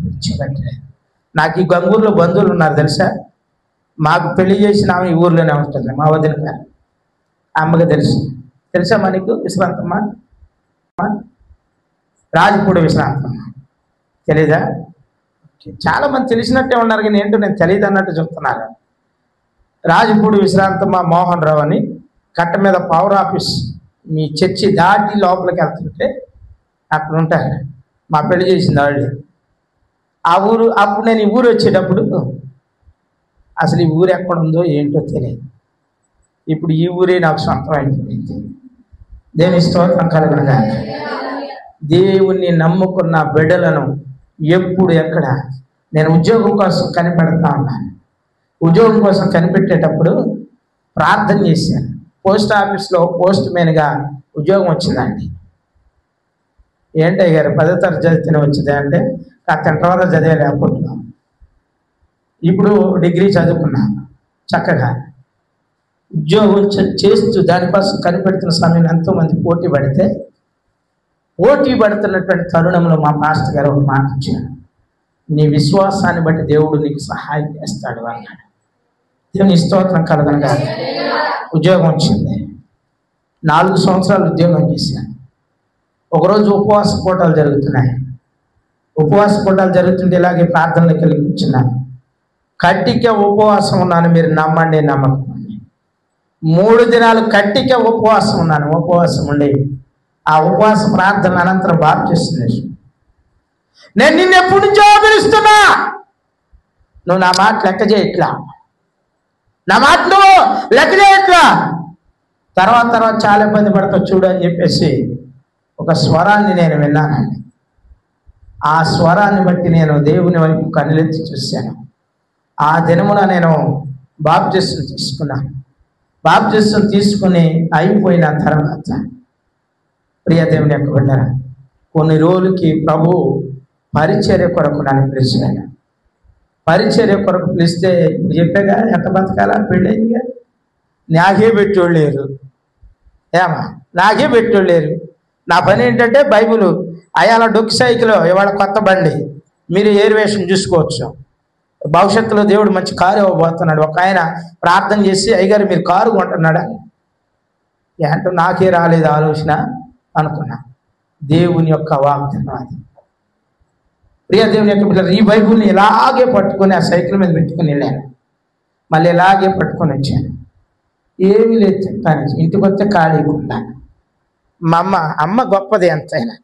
నాకు ఈ గంగూరులో బంధువులు ఉన్నారు తెలుసా. మాకు పెళ్లి చేసిన ఆమె ఈ ఊర్లోనే ఉంటుంది, మా వదిన గారు. అమ్మకి తెలుసా మనకు విశ్రాంతమ్మ, రాజపూడి విశ్రాంతమ్మ తెలీదా? చాలా మంది తెలిసినట్టే ఉన్నారు, కానీ ఏంటో నేను తెలియదు అన్నట్టు చెప్తున్నారు. రాజపూడి విశ్రాంతమ్మ మోహన్ రావు అని కట్ట మీద పవర్ ఆఫీస్, మీ చర్చి దాటి లోపలికి వెళ్తుంటే అక్కడ ఉంటారు. మా పెళ్లి చేసింది వాళ్ళు. ఆ ఊరు అప్పుడు నేను ఈ ఊరు వచ్చేటప్పుడు అసలు ఈ ఊరు ఎక్కడ ఉందో ఏంటో తెలియదు. ఇప్పుడు ఈ ఊరే నాకు సొంతం అయిపోయింది. దేవుని స్తోత్రం కలుగునుగా. దేవుణ్ణి నమ్ముకున్న బిడ్డలను ఎప్పుడు ఎక్కడ నేను ఉద్యోగం కోసం కనిపెడతా ఉన్నాను. ఉద్యోగం కోసం కనిపెట్టేటప్పుడు ప్రార్థన చేశాను. పోస్ట్ ఆఫీస్లో పోస్ట్ మ్యాన్గా ఉద్యోగం వచ్చిందండి. ఏంటయ్య గారు 10వ తరగతి చదివితేనే వచ్చింది అంటే, కాస్త తర్వాత చదివాలి అప్పట్లో. ఇప్పుడు డిగ్రీ చదువుకున్నా చక్కగా. ఉద్యోగం చేస్తూ దానికోసం కనిపెడుతున్న సమయం ఎంతోమంది పోటీ పడుతున్నటువంటి తరుణంలో మా పాస్టర్ గారు ఒక మాట ఇచ్చారు, నీ విశ్వాసాన్ని బట్టి దేవుడు నీకు సహాయం చేస్తాడు అన్నాడు. దేవుని స్తోత్రం కలుగునుగా. ఉద్యోగం వచ్చింది. 4 సంవత్సరాలు ఉద్యోగం చేశాను. ఒకరోజు ఉపవాస పూటలు జరుగుతున్నాయి. ఉపవాస పూటలు జరుగుతుంటే ఇలాగే ప్రార్థనలోకి వెళ్ళి కూర్చున్నాను. కట్టిక ఉపవాసం ఉన్నాను, మీరు నమ్మండి నమ్మకండి. 3 దినాలు కట్టిక ఉపవాసం ఉన్నాను. ఉపవాసం ఉండి ఆ ఉపవాస ప్రార్థన అనంతరం బాప్తిస్మం, నేను నిన్ను ఎప్పటి నుంచో పిలుస్తున్నా, నువ్వు నా మాట లెక్క చేయట్లా, నా మాట నువ్వు లెక్క చేయట్లా, తర్వాత చాలా ఇబ్బంది పడతావు చూడు అని చెప్పేసి ఒక స్వరాన్ని నేను విన్నానండి. ఆ స్వరాన్ని బట్టి నేను దేవుని వైపు కన్నులెత్తి చూశాను. ఆ దినమున నేను బాప్తిస్మం తీసుకున్నాను. బాప్తిస్మం తీసుకుని అయిపోయిన తర్వాత ప్రియ దేవుని యొక్క బిడ్డలారా, కొన్ని రోజులకి ప్రభు పరిచర్య కొరకు నన్ను పిలిచాను. పరిచర్య కొరకు పిలిస్తే ఇప్పుడు చెప్పాగా ఎంత బతకాలా, పెళ్ళయిందిగా. నాకే పెట్టోళ్ళు లేరు, నాకే పెట్టోళ్ళు లేరు. నా పని ఏంటంటే బైబిల్ అయాల డొక్కు సైకిల్, ఇవాళ కొత్త బండి, మీరు ఏరివేషన్ చూసుకోవచ్చు. భవిష్యత్తులో దేవుడు మంచి కారు ఇవ్వబోతున్నాడు. ఒక ఆయన ప్రార్థన చేసి, అయ్యగారు మీరు కారు కొంటున్నాడా ఏంటో నాకే రాలేదు ఆలోచన అనుకున్నా. దేవుని యొక్క వాగ్దానం అది. ప్రియ దేవుని యొక్క పిల్లలు, ఈ బైబుల్ని ఇలాగే పట్టుకొని ఆ సైకిల్ మీద పెట్టుకుని వెళ్ళాను. మళ్ళీ ఇలాగే పట్టుకొని వచ్చాను. ఏమీ లేదు చెప్పాను. ఇంటికి వస్తే ఖాళీగా ఉన్నాను. మా అమ్మ గొప్పది ఎంతైనా,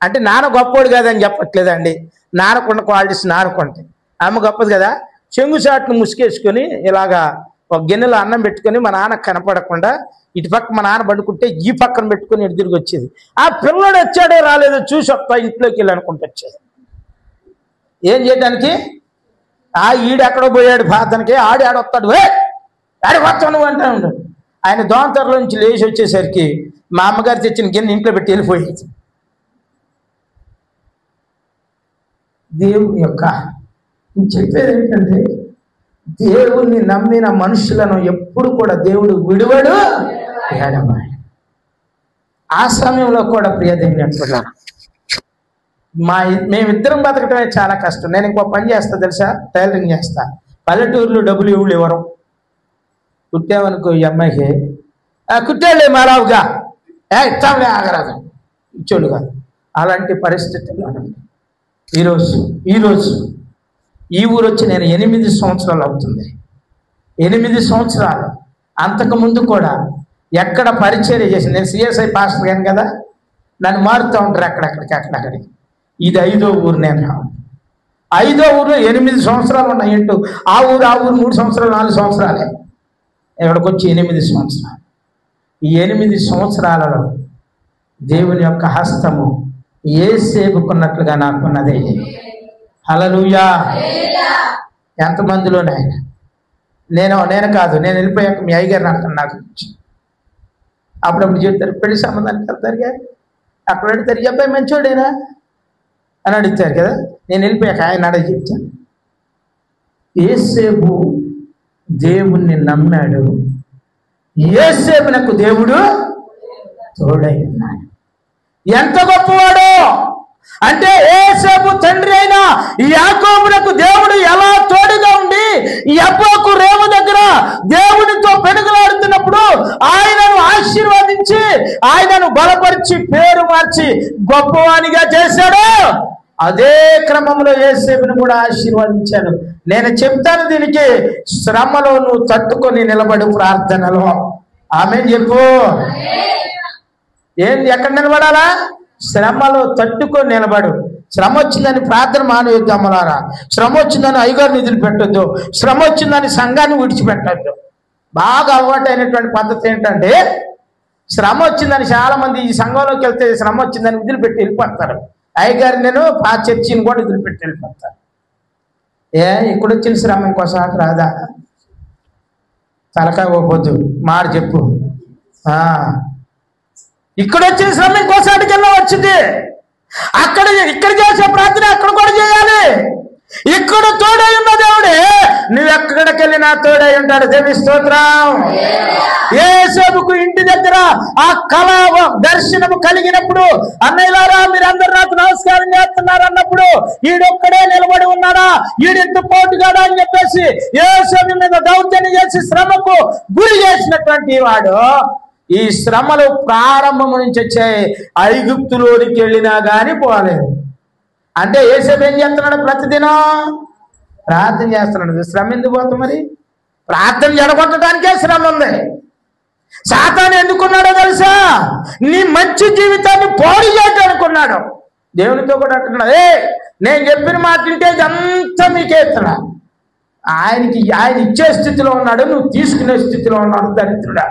అంటే నాన్న గొప్పోడు కాదని చెప్పట్లేదండి. నాన్నకున్న క్వాలిటీస్ నాన్నకుంటాయి. అమ్మ గొప్పది కదా. చెంగు చాటును ముసుకేసుకొని ఇలాగా ఒక గిన్నెలో అన్నం పెట్టుకొని మా నాన్న కనపడకుండా ఇటు పక్క మా నాన్న పడుకుంటే ఈ పక్కన పెట్టుకుని ఇటు తిరిగి వచ్చేది. ఆ పిల్లడు వచ్చాడో రాలేదో చూసి వస్తా ఇంట్లోకి వెళ్ళి అనుకుంటూ వచ్చేది. ఏం చేయడానికి? ఈడు ఎక్కడో పోయాడు ప్రార్థనకి, ఆడొస్తాడు, ఆడి వస్తాను నువ్వు అంటా ఉంటాడు. ఆయన దోంతరలో నుంచి లేచి వచ్చేసరికి మా అమ్మగారు తెచ్చిన గిన్నె ఇంట్లో పెట్టి వెళ్ళిపోయేది. దేవుని యొక్క చెప్పేది ఏంటంటే, దేవుణ్ణి నమ్మిన మనుషులను ఎప్పుడు కూడా దేవుడు విడువడు, ఎడబాయడు. ఆ సమయంలో కూడా ప్రియదేవుని అంటున్నాను, మేమిద్దరం బతకటమే చాలా కష్టం. నేను ఇంకో పని చేస్తా తెలుసా, టైలరింగ్ చేస్తా. పల్లెటూరులో డబ్బులు ఇవ్వరు. కుట్టామనుకో ఈ అమ్మాయికి, కుట్టాలే మారావుగా, ఇస్తాంలే ఆగరాదు, ఇచ్చోడు కాదు. అలాంటి పరిస్థితుల్లో ఈరోజు ఈ ఊరు వచ్చి నేను 8 సంవత్సరాలు అవుతుంది. 8 సంవత్సరాలు. అంతకుముందు కూడా ఎక్కడ పరిచర్య చేసి, నేను సిఎస్ఐ పాస్టర్ గాను కదా, నన్ను మారుతూ ఉంటారు అక్కడికి. ఇది 5వ ఊరు. నేను 5వ ఊరు 8 సంవత్సరాలు ఉన్నాయి. ఏంటో ఆ ఊరు 3 సంవత్సరాలు 4 సంవత్సరాలే. ఇక్కడికి వచ్చి 8 సంవత్సరాలు. ఈ 8 సంవత్సరాలలో దేవుని యొక్క హస్తము యేసేపుకున్నట్లుగా నాకున్నది. హల్లెలూయా. ఎంతమందిలోనే నేను కాదు, నేను వెళ్ళిపోయాక మీ అయ్యగారిని అంటాను నా గురించి. అప్పుడప్పుడు చెప్తారు, పెళ్లి సంబంధానికి వెళ్తారు కదా, అక్కడ అడుగుతారు, ఈ అబ్బాయి మంచోడేనా అని అడుగుతారు కదా. నేను వెళ్ళిపోయాక ఆయన అడిగి చెప్తాను. యేసేపు దేవుణ్ణి నమ్మాడు, యేసేపునకు దేవుడు తోడై ఉన్నాడు. ఎంత గొప్పవాడు అంటే, యేసేపు తండ్రి అయిన యాకోబునకు దేవుడు ఎలా తోడుగా ఉండి ఈ అబ్బోకు రేవు దగ్గర దేవునితో పెనుగులాడుతున్నప్పుడు ఆయనను ఆశీర్వదించి, ఆయనను బలపరిచి, పేరు మార్చి గొప్పవానిగా చేశాడు. అదే క్రమంలో యేసేపును కూడా ఆశీర్వదించాడు. నేను చెప్తాను దీనికి, శ్రమలో నువ్వు తట్టుకొని నిలబడు ప్రార్థనలో. ఆమేన్ చెప్పు. ఏంది, ఎక్కడ నిలబడాలా? శ్రమలో తట్టుకొని నిలబడు. శ్రమ వచ్చిందని ప్రార్థన మానేయొద్దు అమ్మలారా. శ్రమ వచ్చిందని అయ్యగారిని వదిలిపెట్టొద్దు. శ్రమ వచ్చిందని సంఘాన్ని విడిచిపెట్టద్దు. బాగా అలవాటైనటువంటి పద్ధతి ఏంటంటే, శ్రమ వచ్చిందని చాలా మంది ఈ సంఘంలోకి వెళ్తే శ్రమ వచ్చిందని వదిలిపెట్టి వెళ్ళిపోతారు. అయ్యగారి నేను చర్చిని కూడా వదిలిపెట్టి వెళ్ళిపోతారు. ఇక్కడ వచ్చిన శ్రమ ఇంకోసారి రాదా? తలకాయ పోవద్దు, మాట చెప్పు. ఇక్కడ వచ్చిన శ్రమ ఇంకోసారికి వెళ్ళ వచ్చింది. ఇక్కడ చేసే ప్రార్థన అక్కడ కూడా చేయాలి. ఇక్కడ తోడై ఉన్న దేవుడే నువ్వెక్కడికి వెళ్ళినా తోడై ఉంటాడు. దేవి స్తోత్రం. యేసేపుకు ఇంటి దగ్గర ఆ కళ దర్శనము కలిగినప్పుడు, అన్నయ్యలారా మీరందరూ నాకు నమస్కారం చేస్తున్నారు అన్నప్పుడు, ఈడొక్కడే నిలబడి ఉన్నాడా, ఈడెంత పోటుగాడా అని చెప్పేసి యేసేపు మీద దౌర్జన్యం చేసి శ్రమకు గురి చేసినటువంటి వాడు, ఈ శ్రమలు ప్రారంభం నుంచి వచ్చాయి. ఐగుప్తులోనికి వెళ్ళినా కానీ పోలేదు. అంటే యేసేపు ఏం చేస్తున్నాడు? ప్రతిదినం ప్రార్థన చేస్తున్నాడు. శ్రమ ఎందుకు పోతాం మరి? ప్రార్థన జడగొట్టడానికే శ్రమ ఉంది. సాతాను ఎందుకున్నాడో తెలుసా? నీ మంచి జీవితాన్ని పాడు చేయడానుకున్నాడు. దేవునితో కూడా అంటున్నాడు, నేను చెప్పిన మాట వింటే ఇదంతా మీకే ఇస్తున్నా. ఆయన ఇచ్చే స్థితిలో ఉన్నాడు, నువ్వు తీసుకునే స్థితిలో ఉన్నాడు. దరిద్రుడా.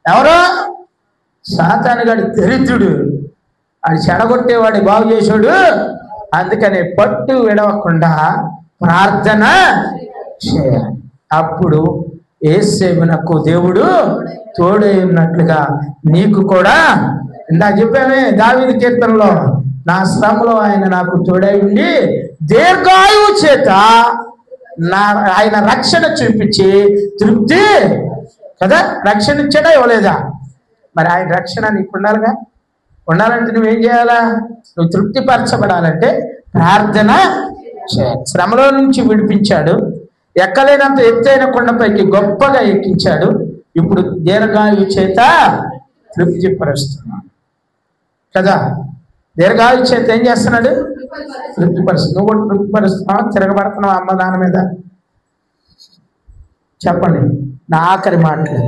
ఎవరో సాతాను గాడి దరిద్రుడు. అది చెడగొట్టేవాడు బాగు చేశాడు. అందుకని పట్టు విడవకుండా ప్రార్థన చేయాలి. అప్పుడు యేసేపునకు దేవుడు తోడై ఉన్నట్లుగా నీకు కూడా, ఇందా చెప్పామే దావీదు కీర్తనలో, నా శ్రమలో ఆయన నాకు తోడై ఉండి దీర్ఘాయువు చేత ఆయన రక్షణ చూపించి తృప్తి కదా. రక్షణ ఇచ్చాడా ఇవ్వలేదా? మరి ఆయన రక్షణ నీకు ఉండాలిగా. ఉండాలంటే నువ్వేం చేయాలా? నువ్వు తృప్తిపరచబడాలంటే ప్రార్థన చేయాలి. శ్రమలో నుంచి విడిపించాడు. ఎక్కలేనంత ఎత్తైన కొండపైకి గొప్పగా ఎక్కించాడు. ఇప్పుడు దీర్ఘాయువు చేత తృప్తిపరుస్తున్నాడు కదా. దీర్ఘాయువు చేత ఏం చేస్తున్నాడు? తృప్తిపరుస్తున్నావు. నువ్వు కూడా తృప్తిపరుస్తున్నావా? తిరగబడుతున్నావా అమ్మ దాని మీద? చెప్పండి. నా ఆఖరి మాటలు.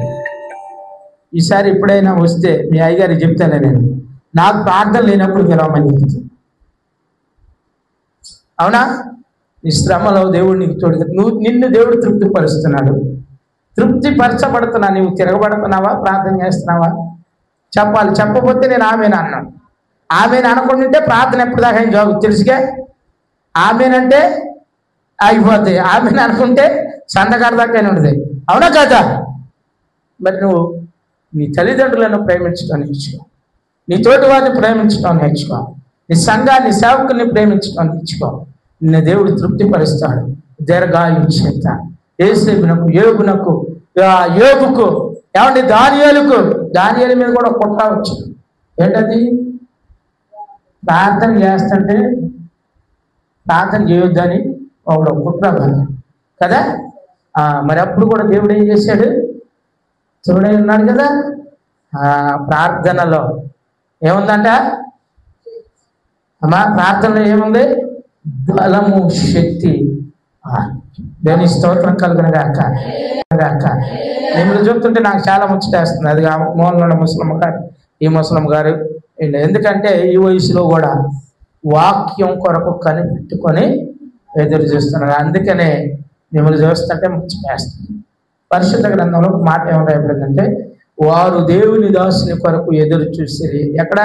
ఈసారి ఎప్పుడైనా వస్తే మీ అయ్యగారికి చెప్తానే, నేను నాకు ప్రార్థన లేనప్పుడు గెలవమని చెప్తాను. అవునా? నీ శ్రమలో దేవుడు నీకు తోడుగా, నిన్ను దేవుడు తృప్తిపరుస్తున్నాడు. తృప్తిపరచబడుతున్నా. నువ్వు తిరగబడుతున్నావా? ప్రార్థన చేస్తున్నావా? చెప్పాలి. చెప్పకపోతే నేను ఆమెను అన్నాను. ఆమెను అనుకుంటుంటే ప్రార్థన ఎప్పుడు దాకా ఏం జాబు తెలుసుగా. ఆమెనంటే అయిపోతాయి. ఆమెను అనుకుంటే సందగారి దాకా ఉండదు. అవునా కదా? మరి నువ్వు నీ తల్లిదండ్రులను ప్రేమించడం నేర్చుకో, నీ తోటి వారిని ప్రేమించడం నేర్చుకో, నీ సంఘాన్ని సేవకుల్ని ప్రేమించడం నేర్చుకో. నిన్ను దేవుడు తృప్తిపరుస్తాడు. దీర్ఘాయువు చేత యేసేపునకు, యోబుకు, ఏమంటే దానియేలు మీద కూడా కుట్ర వచ్చింది. ఏంటది? ప్రార్థన చేస్తుంటే ప్రార్థన చేయొద్దని ఒకడు కుట్ర కదా. మరి అప్పుడు కూడా దేవుడు ఏం చేశాడు? చూడే ఉన్నాడు కదా. ప్రార్థనలో ఏముందంట అమ్మా? ప్రార్థనలో ఏముంది? బలము, శక్తి. దేవుని స్తోత్రం కలుగునగాక. మిమ్మల్ని చూస్తుంటే నాకు చాలా ముచ్చటేస్తుంది. అది మోహన్ ముసలమ్మ గారు, ఈ ముసలమ్మ గారు, ఎందుకంటే ఈ వయసులో కూడా వాక్యం కొరకు కనిపెట్టుకొని ఎదురు చూస్తున్నారు. అందుకనే మిమ్మల్ని చూస్తుంటే ముచ్చటేస్తుంది. పరిశుద్ధ గ్రంథంలో ఒక మాట ఏమంటే, వారు దేవుని దాసుని కొరకు ఎదురు చూసిరి. ఎక్కడ?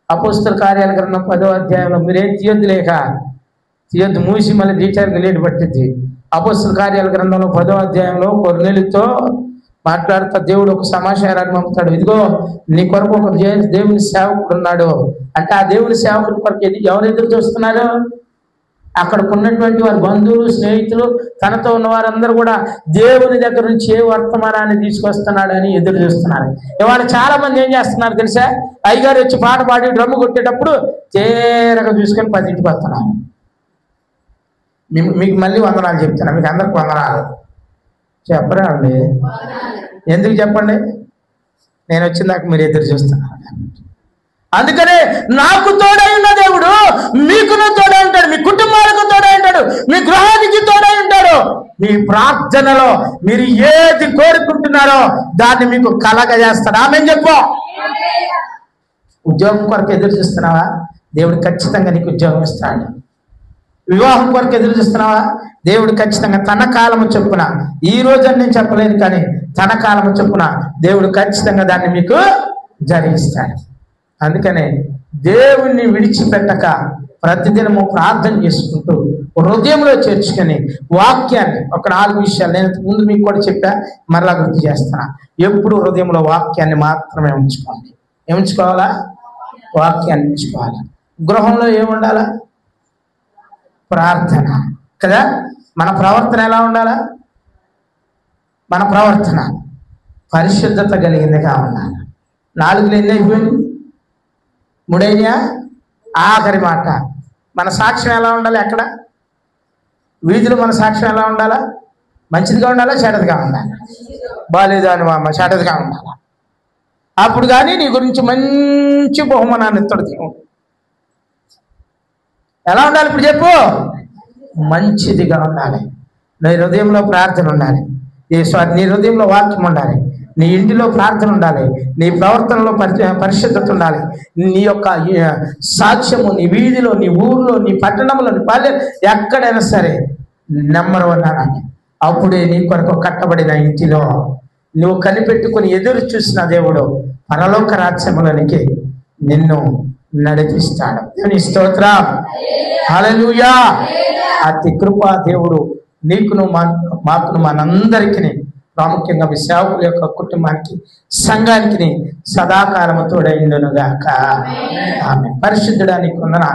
అపోస్తల కార్యాల గ్రంథం 10వ అధ్యాయంలో. మీరేం తీయొద్దు, మూసి మళ్ళీ డీటెయిల్గా లేట్ పట్టింది. అపోస్తల కార్యాల గ్రంథంలో 10వ అధ్యాయంలో కొర్నేలితో మాట్లాడుతా దేవుడు ఒక సమాచారాన్ని పంపుతాడు. ఇదిగో నీ కొరకు ఒక దేవుని సేవకుడు ఉన్నాడు అంటే, ఆ దేవుని సేవకుడి కొరకు ఎవరు ఎదురు చూస్తున్నారు? అక్కడికి ఉన్నటువంటి వారి బంధువులు, స్నేహితులు, తనతో ఉన్న వారందరూ కూడా దేవుని దగ్గర నుంచి ఏ వర్తమానాన్ని తీసుకొస్తున్నాడు అని ఎదురు చూస్తున్నారు. ఇవాళ చాలా మంది ఏం చేస్తున్నారు తెలుసా? అయ్యగారు వచ్చి పాట పాడి డ్రమ్ము కొట్టేటప్పుడు తేరగా చూసుకొని 10ంటికి వస్తున్నారు. మీకు మళ్ళీ వందనాలు చెప్తున్నా, మీకు అందరికి వందనాలు చెప్పరా అండి? ఎందుకు చెప్పండి? నేను వచ్చిందాక మీరు ఎదురు చూస్తున్నారు. అందుకనే నాకు తోడై ఉన్న దేవుడు మీకును తోడై ఉంటాడు, మీ కుటుంబాలకు తోడై ఉంటాడు, మీ గృహానికి తోడై ఉంటాడు. మీ ప్రార్థనలో మీరు ఏది కోరుకుంటున్నారో దాన్ని మీకు కలగజేస్తాడు. ఆమేన్ చెప్పు. ఉద్యోగం కొరకు ఎదురు చూస్తున్నావా? దేవుడు ఖచ్చితంగా నీకు ఉద్యోగం ఇస్తాడు. వివాహం కొరకు ఎదురు చూస్తున్నావా? దేవుడు ఖచ్చితంగా తన కాలము చొప్పున, ఈ రోజు అని నేను చెప్పలేను కానీ తన కాలము చొప్పున దేవుడు ఖచ్చితంగా దాన్ని మీకు జరిగిస్తాడు. అందుకనే దేవుణ్ణి విడిచిపెట్టక ప్రతిదినము ప్రార్థన చేసుకుంటూ హృదయంలో చేర్చుకొని వాక్యాన్ని, ఒక 4 విషయాలు నేను ముందు మీకు కూడా చెప్పా, మరలా గుర్తు చేస్తున్నా. ఎప్పుడు హృదయంలో వాక్యాన్ని మాత్రమే ఉంచుకోండి. ఏముంచుకోవాలా? వాక్యాన్ని ఉంచుకోవాలి. గృహంలో ఏముండాలా? ప్రార్థన కదా. మన ప్రవర్తన ఎలా ఉండాలా? మన ప్రవర్తన పరిశుద్ధత కలిగిందిగా ఉండాలి. 4 ఎన్ని అయిపోయింది? 3 ఆఖరి మాట, మన సాక్ష్యం ఎలా ఉండాలి? ఎక్కడ వీధిలో మన సాక్ష్యం ఎలా ఉండాలా? మంచిదిగా ఉండాలా? చెడ్డదిగా ఉండాలి? బాగాలేదు అని అమ్మ, చెడ్డదిగా ఉండాలా? అప్పుడు కానీ నీ గురించి మంచి బహుమానాన్ని ఇస్తాడు దేవుడు. ఎలా ఉండాలి ఇప్పుడు చెప్పు? మంచిదిగా ఉండాలి. నీ హృదయంలో ప్రార్థన ఉండాలి, నీ హృదయంలో వాక్యం ఉండాలి, నీ ఇంటిలో ప్రార్థన ఉండాలి, నీ ప్రవర్తనలో పరిశుద్ధత ఉండాలి, నీ యొక్క సాక్ష్యము నీ వీధిలో, నీ ఊర్లో, నీ పట్టణంలో, నీ పల్లె, ఎక్కడైనా సరే నెంబర్ 1 అనాలి. అప్పుడే నీ కొరకు కట్టబడిన ఇంటిలో నువ్వు కనిపెట్టుకుని ఎదురు చూసిన దేవుడు పరలోక రాజ్యములోనికి నిన్ను నడిపిస్తాడు. దేవుని స్తోత్రం, హల్లెలూయా. అతి కృపా దేవుడు నీకును మాకును మనందరికీ, ప్రాముఖ్యంగా మీ సేవకుల యొక్క కుటుంబానికి, సంఘానికి సదాకాలము తోడైండునుగాక. ఆమె పరిశుద్ధుడానికి వందన.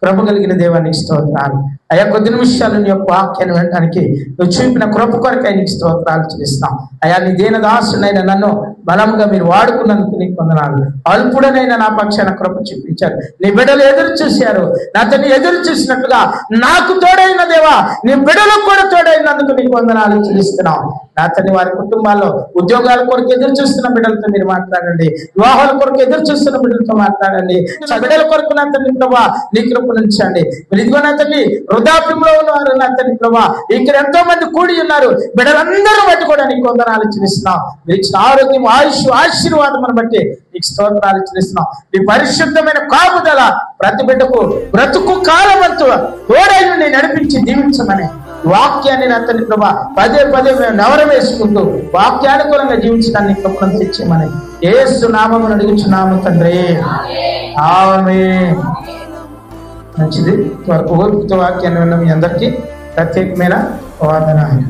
కృప కలిగిన దేవానికి స్తోత్రాలు అయ్యా. కొద్ది నిమిషాలు నీ యొక్క వాక్యాన్ని వినడానికి నువ్వు చూపిన కృప కొరకై నీకు స్తోత్రాలు చూపిస్తాం అయ్యా. నీ దీనదాసునైనా నన్ను బలంగా మీరు వాడుకున్నందుకు నీకు వందనాలు. అల్పుడనైనా నా పక్షాన కృప చూపించారు. నీ బిడ్డలు ఎదురు చూశారు, నాతోని ఎదురు చూసినట్లుగా నాకు తోడైన దేవా, నీ బిడ్డలకు కూడా తోడైనందుకు నీకు వందనాలు చెల్లిస్తున్నాం. నాతోని వారి కుటుంబాల్లో ఉద్యోగాల కొరకు ఎదురు చూస్తున్న బిడ్డలతో మీరు మాట్లాడండి, వివాహాల కొరకు ఎదురు చూస్తున్న బిడ్డలతో మాట్లాడండి, బిడ్డల కొరకు నా తండ్రి ప్రభా నీ కృప నుంచండి. మీరు ఇదిగో నా తండ్రి వృద్ధాప్యంలో ఉన్నవారు నా తండ్రి ప్రభా ఇక్కడ ఎంతో మంది కూడి ఉన్నారు, బిడ్డలందరూ బట్టి కూడా నీకు వందనాలు చెల్లిస్తున్నాం. మీరు ఇచ్చిన ఆరోగ్యం, ఆయుష్, ఆశీర్వాదమును బట్టి నీకు స్తోత్రాలు చెల్లిస్తున్నాం. నీ పరిశుద్ధమైన కాపుదల ప్రతి బిడ్డకు బ్రతుకు కాలమంతు తోడై నుండి నడిపించి దీవించమని వాక్యాన్ని నా తండ్రి ప్రభా పదే మేము నెవర వేసుకుంటూ వాక్యానుకూలంగా జీవించడాన్ని కృపను తెచ్చేమని యేసు నామమును అడుగుచున్నాము తండ్రి, ఆమేన్. మంచిది. ఓర్పుతో వాక్యాన్ని విన్న మీ అందరికీ ప్రత్యేకమైన వందనాలు.